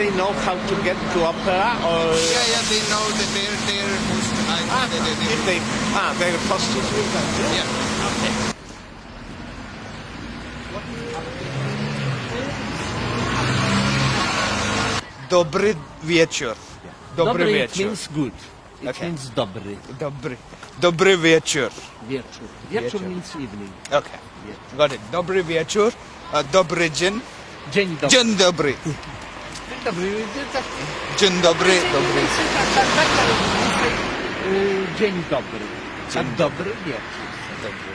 they know how to get to opera or? Yeah, they know that they're host. They're hostage with them. Yeah. Okay. Dobry wieczór. Dobry wieczór. means good. It Okay. means dobry. Dobry wieczór. Wieczór. Wieczór. Means evening. Okay. Got it. Dobry wieczór. Dobry dzień. Dzień dobry. Dzień dobry. Dobry. Dzień dobry. Dobry. Dzień dobry. A dobry wieczór.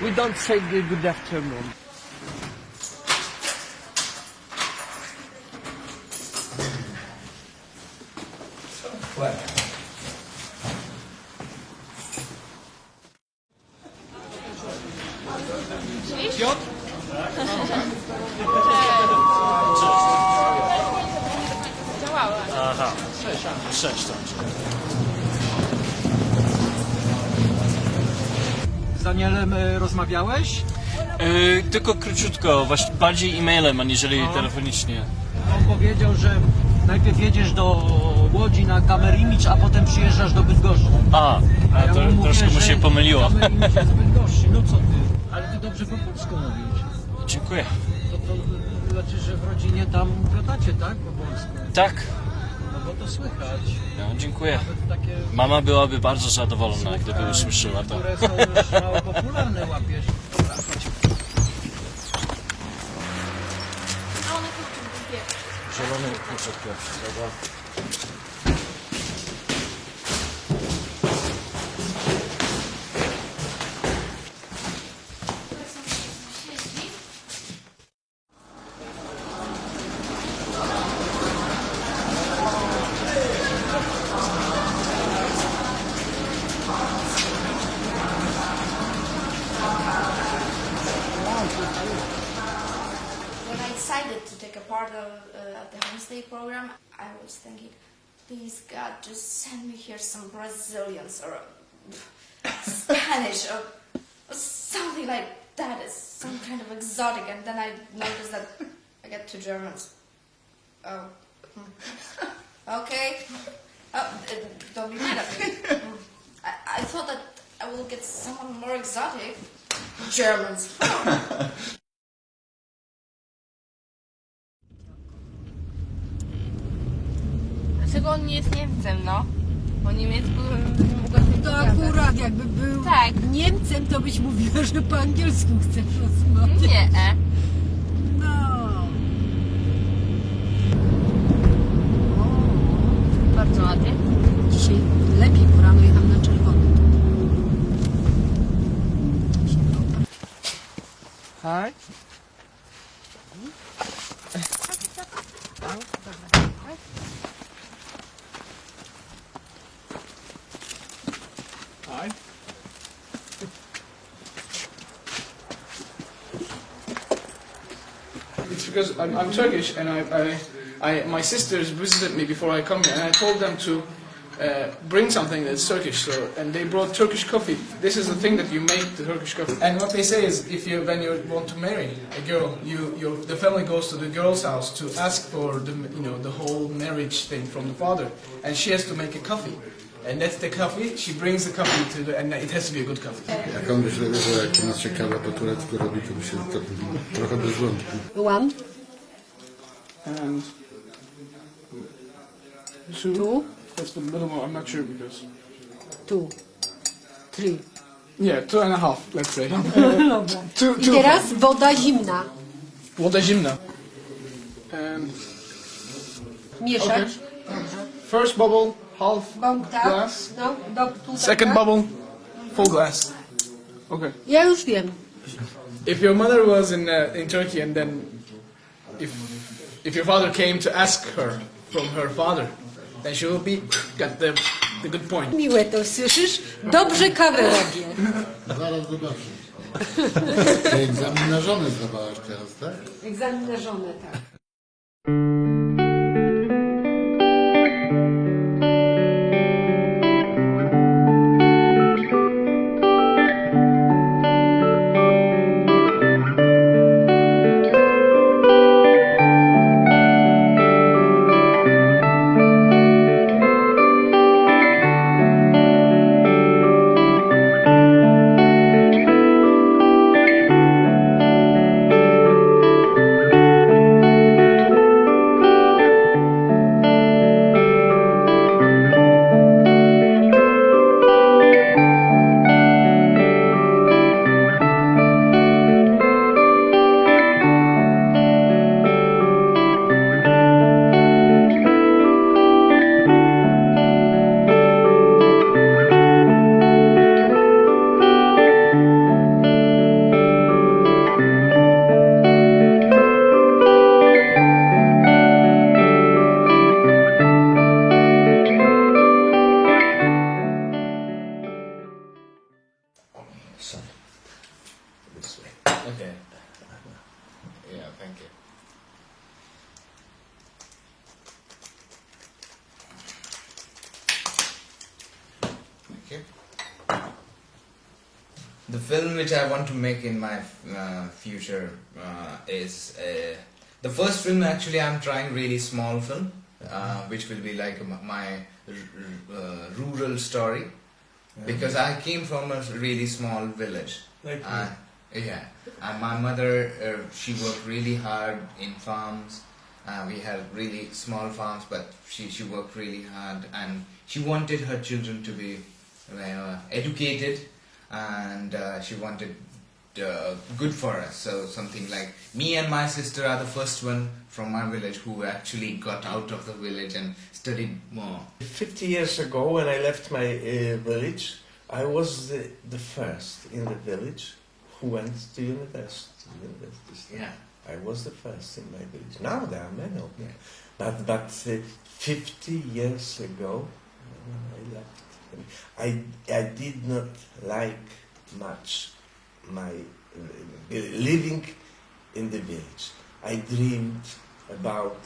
We don't say good afternoon. Aha, 6 tam. Z Danielem rozmawiałeś? Tylko króciutko, właśnie bardziej e-mailem, aniżeli telefonicznie. On powiedział, że najpierw jedziesz do Łodzi na Kamerimicz, a potem przyjeżdżasz do Bydgoszczy. A Ja to mu mówię, troszkę mu że się pomyliło. Kamerimicz jest Bydgoszczy, no co ty? Ale ty dobrze po polsku mówisz. Dziękuję. To znaczy, że w rodzinie tam gadacie, tak? Po polsku. Tak, No bo to słychać. no, dziękuję. Nawet takie, Mama byłaby bardzo zadowolona, gdyby usłyszała to. które są już mało popularne, łapiesz. Dobra, chodź. Zielony kluczek pierwszy, prawda? When I decided to take a part of the homestay program, I was thinking, please God, just send me here some Brazilians or Spanish or something like that. It's some kind of exotic. And then I noticed that I got 2 Germans. Oh. Okay. Don't be mad at me. I thought that I will get someone more exotic. Germans. Dlaczego on nie jest Niemcem, no? Po niemiecku bym mogła sobie To pogadać. akurat jakby był Tak. Niemcem, to byś mówiła, że po angielsku chcesz rozmawiać. Nie, No. bardzo ładnie. Dzisiaj lepiej, bo rano jechałam na czerwono. Hi. Hi. It's because I'm Turkish and my sisters visited me before I come here and I told them to bring something that's Turkish, and they brought Turkish coffee. This is the thing that you make the Turkish coffee. And what they say is, when you want to marry a girl, the family goes to the girl's house to ask for the whole marriage thing from the father, and she has to make a coffee. And that's the coffee. She brings the coffee and it has to be a good coffee. Jak on myślę, że jak nas ciekawa po turecku robi, to by się to trochę bez wątku. One, And two. That's the middle one. I'm not sure because. 2, 3. Yeah, 2.5, let's say. two. I teraz woda zimna. Woda zimna. And Mieszać. first bubble, half Tak? glass. No, tutaj. Second bubble, full glass. Okay. Ja już wiem. If your mother was in Turkey and then if your father came to ask her from her father, then she will got the good point. Miłe to, słyszysz? Dobrze kawę robię. Zaraz zobaczysz. Egzamin na żonę zdawałaś teraz, tak? Egzamin na żonę, tak. Okay. The film which I want to make in my future is the first film. Actually, I'm trying really small film, which will be like my rural story, because I came from a really small village. Like yeah, and my mother, she worked really hard in farms. We had really small farms, but she worked really hard, and she wanted her children to be educated, and she wanted good for us. So something like me and my sister are the first one from my village who actually got out of the village and studied more. 50 years ago, when I left my village, I was the first in the village who went to university. Yeah. I was the first in my village. Now there are many of them. But 50 years ago, when I left, I did not like much my living in the village. I dreamed about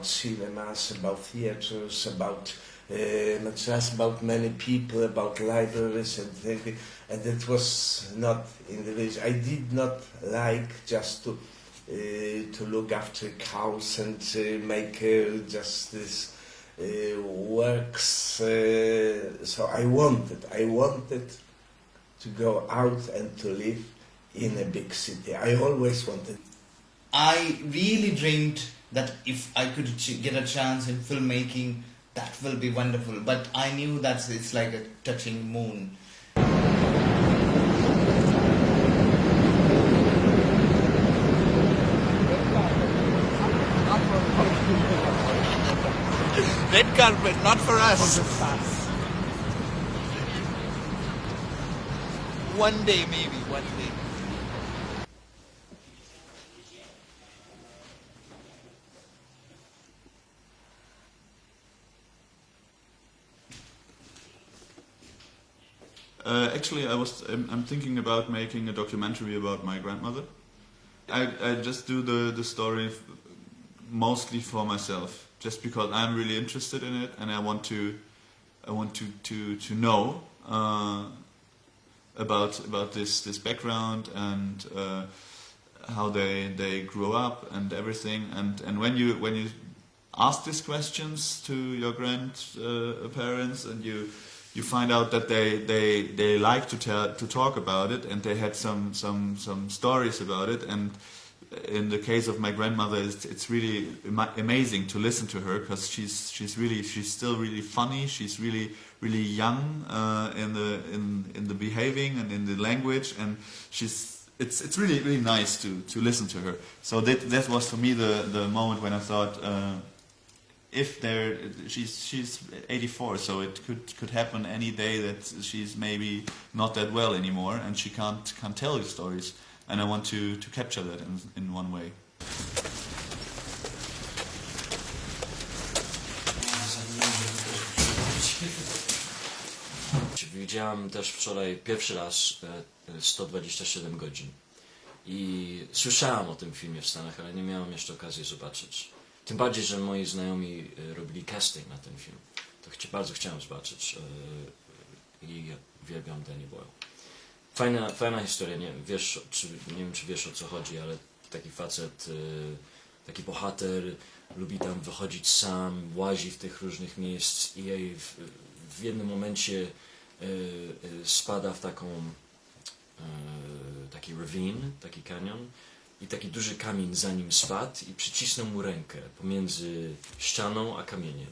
cinemas, about theaters, about not just about many people, about libraries and it was not in the village. I did not like just to look after cows and make just this works. So I wanted to go out and to live in a big city. I always wanted. I really dreamed that if I could get a chance in filmmaking, that will be wonderful. But I knew that it's like a touching moon. Red carpet, not for us. One day, maybe, one day. Actually, I'm thinking about making a documentary about my grandmother. I just do the story mostly for myself, just because I'm really interested in it, and I want to know about this background and how they grew up and everything. And when you ask these questions to your grandparents and you find out that they like to talk about it, and they had some stories about it. And in the case of my grandmother, it's really amazing to listen to her, because she's still really funny. She's really young in the behaving and in the language, and it's really nice to listen to her. So that was for me the moment when I thought, she's 84, so it could happen any day that she's maybe not that well anymore, and she can't tell you stories, and I want to capture that in one way. Widziałam też wczoraj pierwszy raz 127 godzin i słyszałam o tym filmie w Stanach, ale nie miałam jeszcze okazji zobaczyć. Tym bardziej, że moi znajomi robili casting na ten film. To bardzo chciałem zobaczyć i uwielbiam Danny Boyle. Fajna historia, nie wiem czy wiesz o co chodzi, ale taki facet, taki bohater lubi tam wychodzić sam, łazi w tych różnych miejsc i w jednym momencie spada w taki ravine, taki kanion, i taki duży kamień za nim spadł i przycisnął mu rękę pomiędzy ścianą a kamieniem.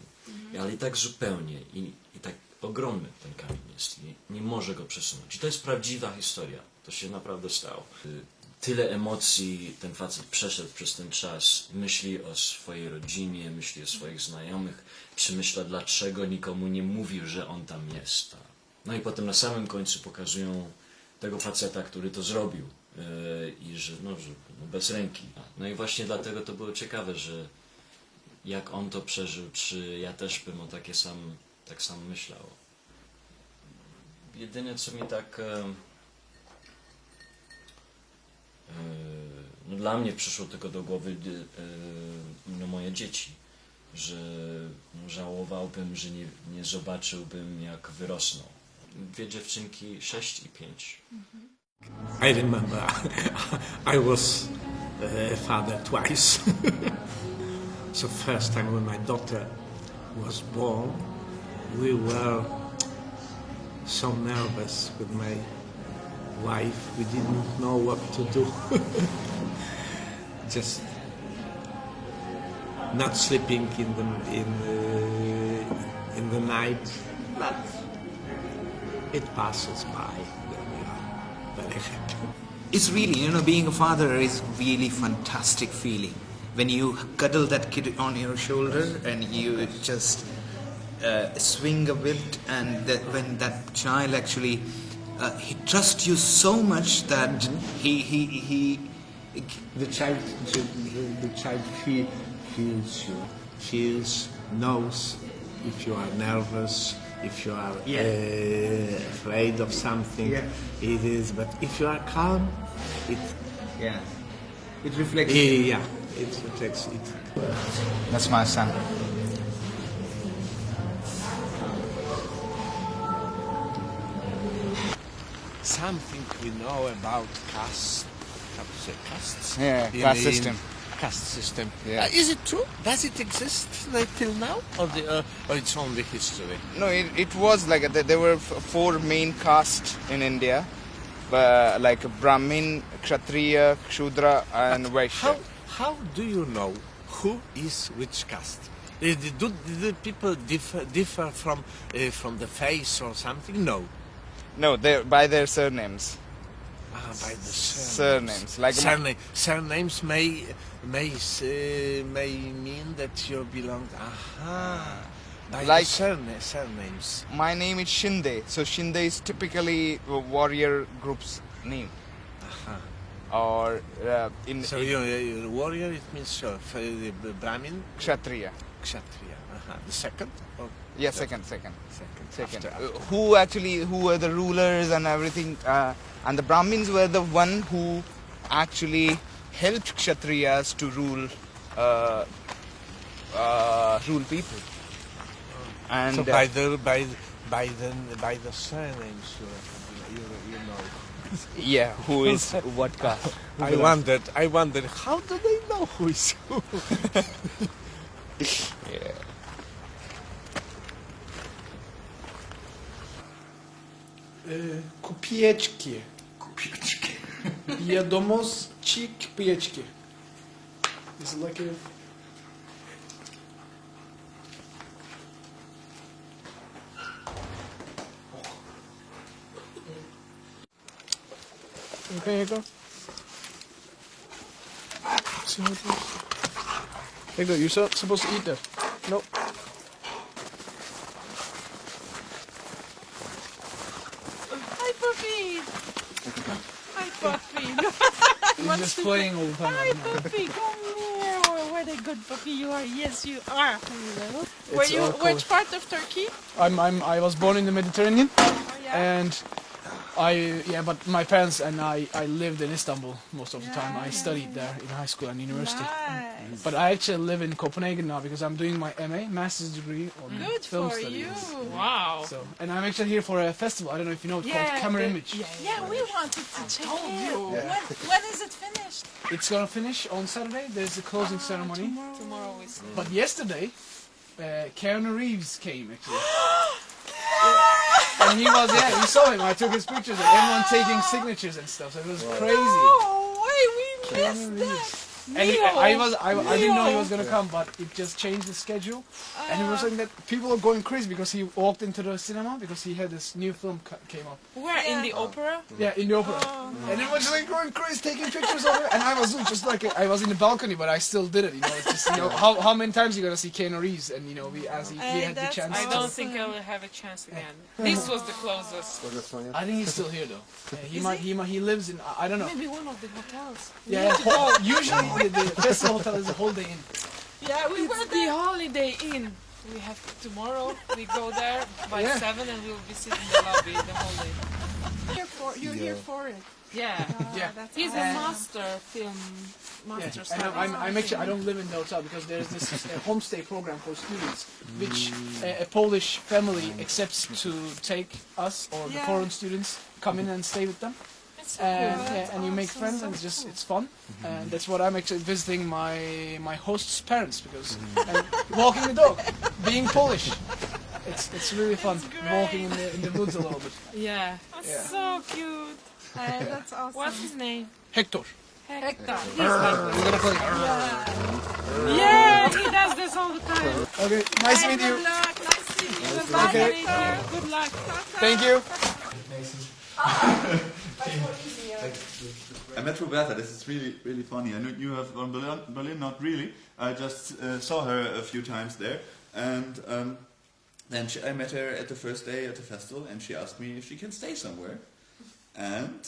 Ale i tak zupełnie, i tak ogromny ten kamień jest i nie może go przesunąć. I to jest prawdziwa historia. To się naprawdę stało. Tyle emocji ten facet przeszedł przez ten czas. Myśli o swojej rodzinie, myśli o swoich znajomych. Przemyśla, dlaczego nikomu nie mówił, że on tam jest. No i potem na samym końcu pokazują tego faceta, który to zrobił. I że bez ręki. No i właśnie dlatego to było ciekawe, że jak on to przeżył, czy ja też bym tak samo myślał. Jedyne co mi tak dla mnie przyszło tylko do głowy moje dzieci. że żałowałbym, że nie zobaczyłbym, jak wyrosną. Dwie dziewczynki, 6 i 5. I remember I was a father twice. So first time when my daughter was born, we were so nervous with my wife. We didn't know what to do. Just not sleeping in the night, but it passes by. Then we are very happy. It's really, being a father is really fantastic feeling. When you cuddle that kid on your shoulder and you just swing a bit, and when that child actually he trusts you so much that the child feels, knows if you are nervous, if you are afraid of something. It is, but if you are calm, it reflects. Yeah, it reflects it. That's my son. Something we know about caste, how to say castes? Yeah, caste system. Caste system. Yeah. Is it true? Does it exist till now, or it's only history? No, it was like there were 4 main castes in India, like Brahmin, Kshatriya, Shudra, and Vaishya. How do you know who is which caste? Do the people differ from the face or something? No. No, by their surnames. By the surnames. Like surnames may mean that you belong. By like the surnames. My name is Shinde, so Shinde is typically a warrior group's name. Or you're warrior. It means Brahmin. Kshatriya. The second. Yeah, second. Who were the rulers and everything, and the Brahmins were the one who actually helped Kshatriyas to rule people. And so by the surnames, you know. Yeah, who is what caste? I wondered, how do they know who is who? Yeah. Kupieczki. Wiadomości kupieczki. It's like a... Okay, here you go. See how it looks? Here you go, you're supposed to eat that. Nope. Hi, Puppy! Hi, Puppy! He's just playing all the time. Hi, Puppy! Come here! Oh, what a good puppy you are. Yes, you are. Hello. Which part of Turkey? I was born in the Mediterranean. Oh, yeah. And but my parents and I lived in Istanbul most of the time. I studied there in high school and university. Nice. But I actually live in Copenhagen now because I'm doing my MA, master's degree on film for studies. you. Wow. So, and I'm actually here for a festival. I don't know if you know, it's called Camera Image. Yeah, we wanted to check it. When is it finished? It's gonna finish on Saturday. There's a closing ceremony. Tomorrow is. But yesterday, Keanu Reeves came actually. And he saw him. I took his pictures and everyone taking signatures and stuff. So it was crazy. Oh, wait, we missed that. And I didn't know he was gonna come, but it just changed the schedule. And he was saying that people are going crazy because he walked into the cinema because he had this new film came up. Where? In the opera? Yeah, in the opera. And everyone was like going crazy, taking pictures of it. And I was just like, I was in the balcony, but I still did it. It's just how many times you gonna see Keanu Reeves? And we had the chance. I don't think I will have a chance again. This was the closest. I think he's still here though. Yeah, he lives in I don't know. Maybe one of the hotels. Yeah, usually the festival hotel is a Holiday Inn. Yeah, we were the Holiday Inn. We have tomorrow. We go there by 7 and we will be sitting in the lobby the whole day. You're here for it. Yeah. Yeah. He's a master film. Master. And I'm actually, I don't live in the hotel because there's this homestay program for students, which a Polish family accepts to take us or the foreign students, come in and stay with them. And you make friends, and it's fun. And that's what I'm actually visiting my host's parents because and walking the dog, being Polish. It's really fun walking in the woods a little bit. Yeah. So cute. That's awesome. What's his name? Hector. Hector. We're gonna play. Yeah, he does this all the time. Okay, nice to meet you. Good luck. Nice to meet you. Bye, Okay. Good luck. Thank you. I met Roberta. This is really funny. I knew her from Berlin, not really. I just saw her a few times there, and then I met her at the first day at the festival, and she asked me if she can stay somewhere, and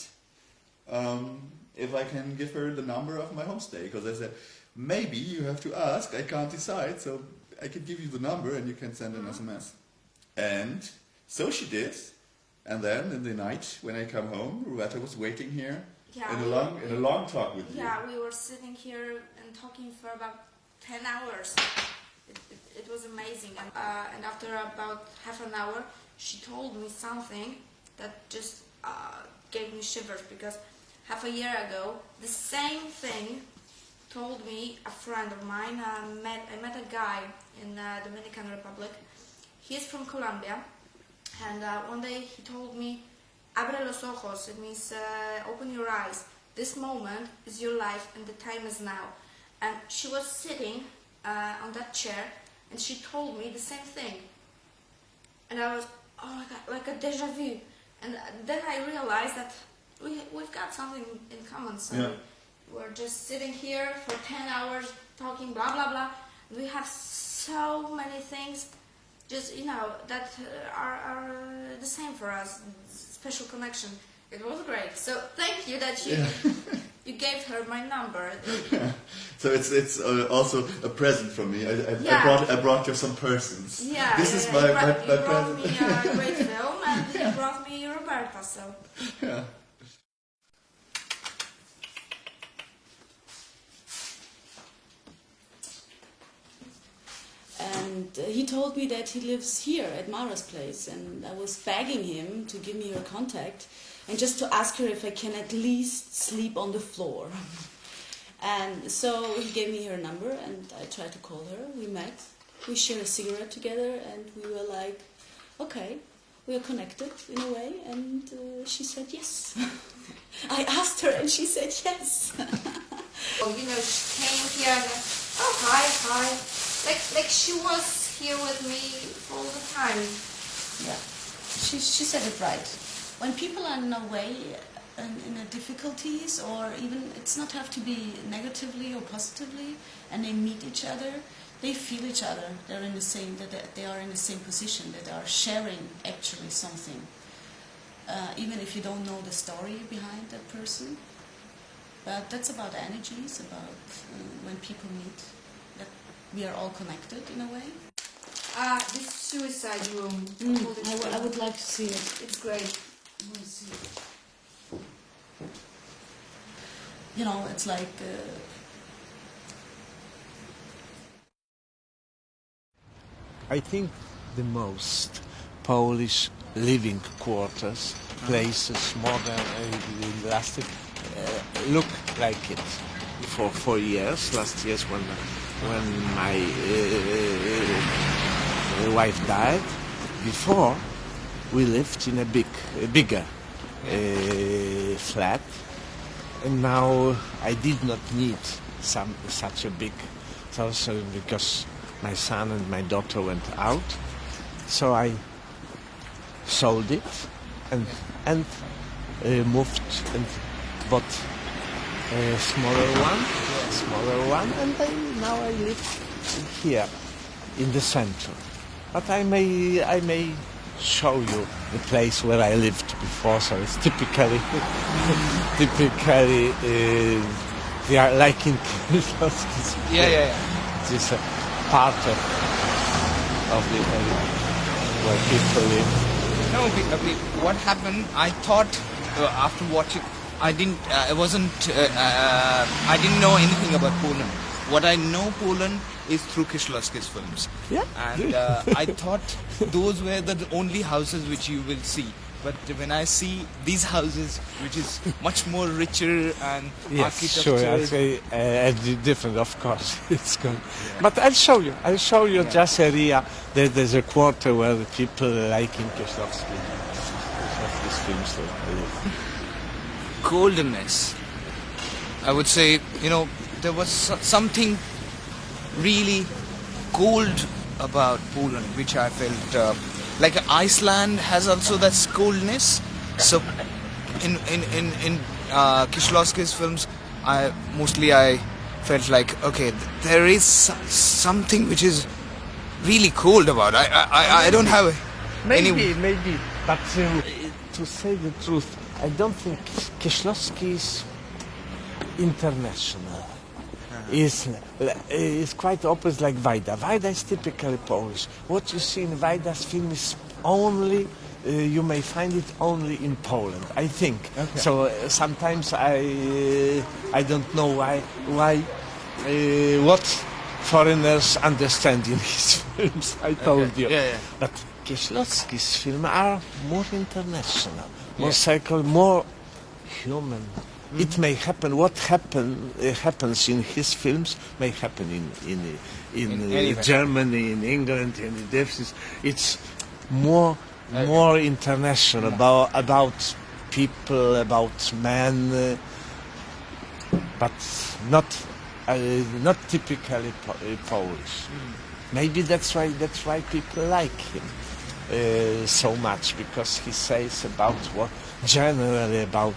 if I can give her the number of my homestay, because I said maybe you have to ask. I can't decide, so I can give you the number, and you can send an SMS. And so she did. And then in the night when I come home, Roberta was waiting here in a long talk with you. Yeah, we were sitting here and talking for about 10 hours. It was amazing. And after about half an hour, she told me something that just gave me shivers, because half a year ago, the same thing told me a friend of mine. I met a guy in the Dominican Republic. He's from Colombia. And one day he told me, abre los ojos, it means open your eyes. This moment is your life and the time is now. And she was sitting on that chair and she told me the same thing. And I was, oh my God, like a deja vu. And then I realized that we've got something in common. So we're just sitting here for 10 hours talking blah, blah, blah. We have so many things just, that are the same for us, special connection. It was great. So thank you that you gave her my number. So it's also a present from me. I brought you some persons. Yeah, this is my present. You brought me a great film, and you brought me Roberta. So. Yeah. And he told me that he lives here at Mara's place, and I was begging him to give me her contact and just to ask her if I can at least sleep on the floor. And so he gave me her number, and I tried to call her. We met, we shared a cigarette together, and we were like, okay, we are connected in a way, and she said yes. I asked her, and she said yes. She came here and, oh, hi. Like she was here with me all the time. Yeah, she said it right. When people are in a way in a difficulties, or even it's not have to be negatively or positively, and they meet each other, they feel each other. They're in the same, that they are in the same position, that they are sharing actually something. Even if you don't know the story behind that person, but that's about energies, about when people meet. We are all connected in a way. This suicide room. I would like to see it. It's great. I want to see it. It's like... I think the most Polish living quarters, places, modern, elastic, look like it. For 4 years, last year when my wife died. Before, we lived in a bigger flat, and now I did not need such a big house because my son and my daughter went out, so I sold it and moved and bought a smaller one, and now I live here in the center. But I may show you the place where I lived before. So it's typically they are like in Yeah. It's a part of the area where people live. No, what happened? I thought after watching, I didn't know anything about Poland. What I know Poland is through Kieślowski's films. Yeah. And I thought those were the only houses which you will see. But when I see these houses, which is much more richer and Yes, sure. architecture, Different, of course. It's good. But I'll show you. Just area. There's a quarter where the people liking Kieślowski's films live. coldness. I would say, there was something really cold about Poland, which I felt like Iceland has also that coldness. So in Kieślowski's films, I felt like, okay, there is something which is really cold about. I don't have Maybe, but to say the truth, I don't think Kieślowski is international. Is quite opposite like Wajda. Wajda is typically Polish. What you see in Wajda's film is only you may find it only in Poland, I think. Okay. So sometimes I don't know why what foreigners understand in his films. I told you. Yeah. But Kieślowski's films are more international, more cycle, more human. It may happen. What happens in his films may happen in Germany, in England, in the differences. It's more international about people, about men, but not typically Polish. Maybe that's why people like him so much, because he says about what generally about.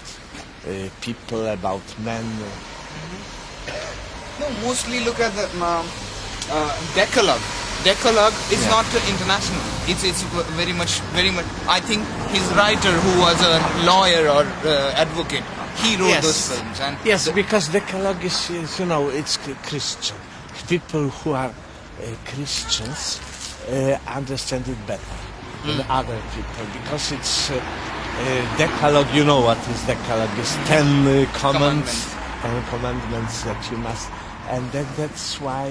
People, about men. No, mostly look at the Decalogue. Decalogue is not international. It's very much. I think his writer, who was a lawyer or advocate, he wrote those films. And because Decalogue is it's Christian. People who are Christians understand it better than other people, because it's. Decalogue, you know what is Decalogue? Is 10 commandments that you must, and that's why.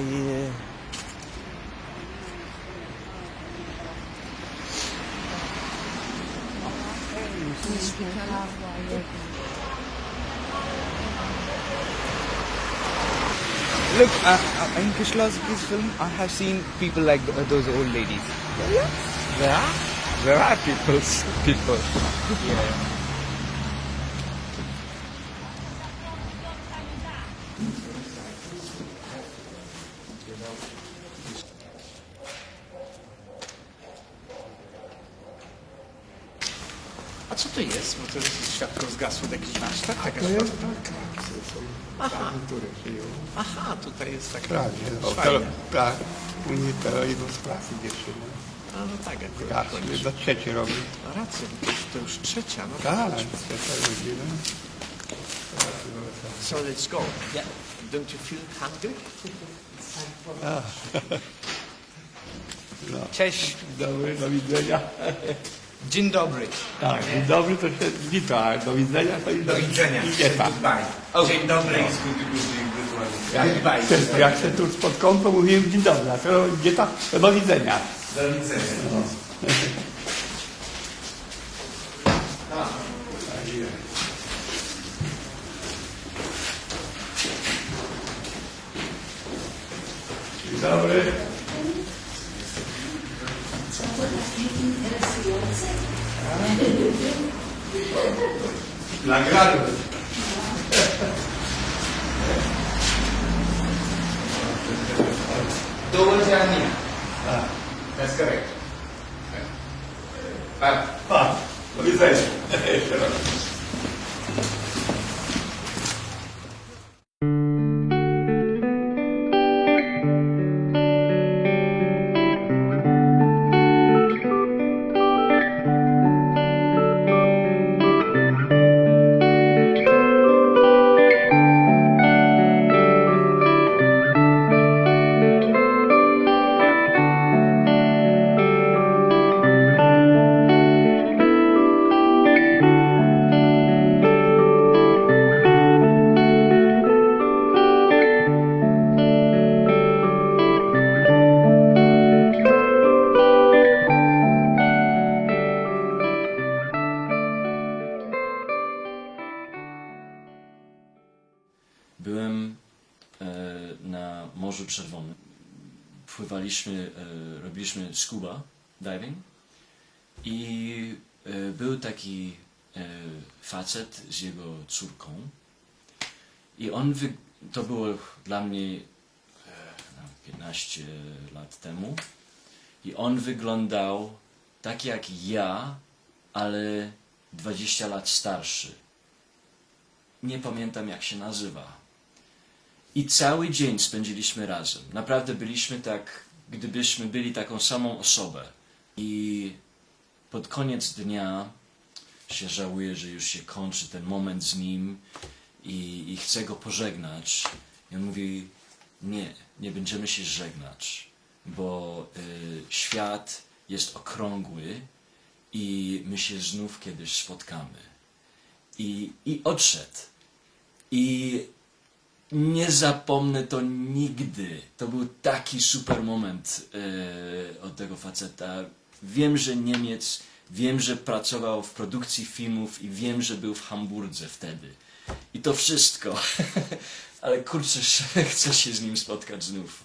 Look, in Kieślowski's film, I have seen people like those old ladies. There are people. A co to jest? Bo to jest światło zgasło, jakiś warsztat? To jest Aha. które żyją. Aha, tutaj jest tak. Tak, później to z klasy dziewczyny. A no tak, akurat. Tak, za trzecie robi. No rację, to już trzecia. No tak, trzecia godzina. So let's go. Yeah. Don't you feel hungry? No. Cześć. Dobry, do widzenia. Dzień dobry. Tak, dzień dobry to się wita, a do widzenia to i do widzenia. Dzień dobry. Jak się tu spod kątu mówiłem dzień dobry, a teraz gdzie to do widzenia. Do widzenia. No. Dzień dobry. Nagrady. Dowodzenia. That's correct. Do widzenia. robiliśmy scuba diving i był taki facet z jego córką i to było dla mnie 15 lat temu i on wyglądał tak jak ja, ale 20 lat starszy. Nie pamiętam jak się nazywa. I cały dzień spędziliśmy razem. Naprawdę byliśmy tak, gdybyśmy byli taką samą osobę. I pod koniec dnia się żałuję, że już się kończy ten moment z nim i chcę go pożegnać. I on mówi, nie będziemy się żegnać, bo świat jest okrągły i my się znów kiedyś spotkamy. I odszedł. I nie zapomnę to nigdy. To był taki super moment od tego faceta. Wiem, że Niemiec, wiem, że pracował w produkcji filmów i wiem, że był w Hamburdze wtedy. I to wszystko. Ale kurczę, chcę się z nim spotkać znów.